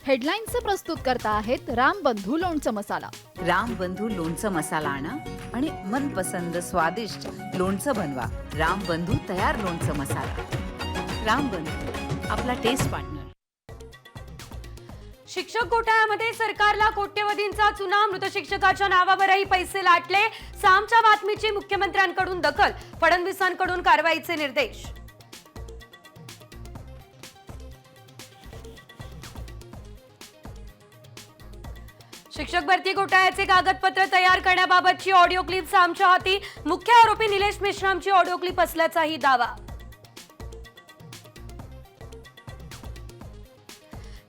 हेडलाईन्सचे प्रस्तुत करता आहेत रामबंधू लोणचं मसाला। रामबंधू लोणचं मसाला आणा आणि मनपसंद स्वादिष्ट लोणचं बनवा। रामबंधू तयार लोणचं मसाला। रामबंधू, आपला टेस्ट पार्टनर। शिक्षक घोटाळ्यामध्ये सरकारला कोट्यवधींचा चुना, मृत शिक्षकाच्या नावावरही पैसे लाटले। सामच्या बातमीची मुख्यमंत्र्यांकडून दखल, फडणवीसांकडून कारवाईचे निर्देश। शिक्षक भरती घोटाळ्याचे कागदपत्र तयार करण्याबाबतची ऑडिओ क्लिप सामच्या हाती, मुख्य आरोपी निलेश मेश्रामची ऑडिओ क्लिप असल्याचाही दावा।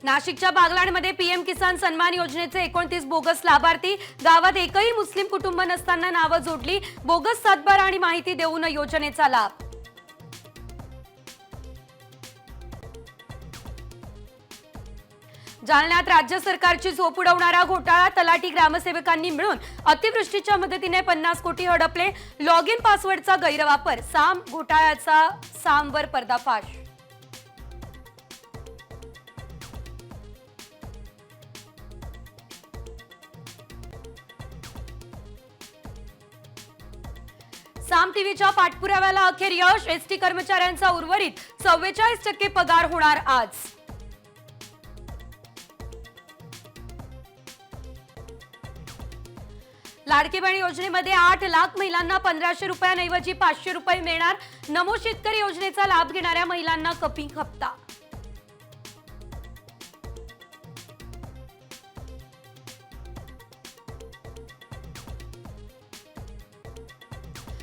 नाशिकच्या बागलाणमध्ये पीएम किसान सन्मान योजनेचे 29 बोगस लाभार्थी, गावात एकही मुस्लिम कुटुंब नसताना नावं जोडली, बोगस सातबारा आणि माहिती देऊन योजनेचा लाभ। जालन्यात राज्य सरकारची झोप उडवणारा घोटाळा, तलाठी ग्रामसेवकांनी मिळून अतिवृष्टीच्या मदतीने 50 कोटी हडपले, लॉग इन पासवर्डचा गैरवापर, साम घोटाळ्याचा सामवर पर्दाफाश। साम टीव्हीच्या पाठपुराव्याला अखेर यश, एसटी कर्मचाऱ्यांचा उर्वरित 44% पगार होणार आज। लाडकी बहीण योजनेमध्ये 8 लाख महिलांना 1500 रुपयांऐवजी 500 रुपये मिळणार, नमो शेतकरी योजनेचा लाभ घेणाऱ्या महिलांना कमी हप्ता।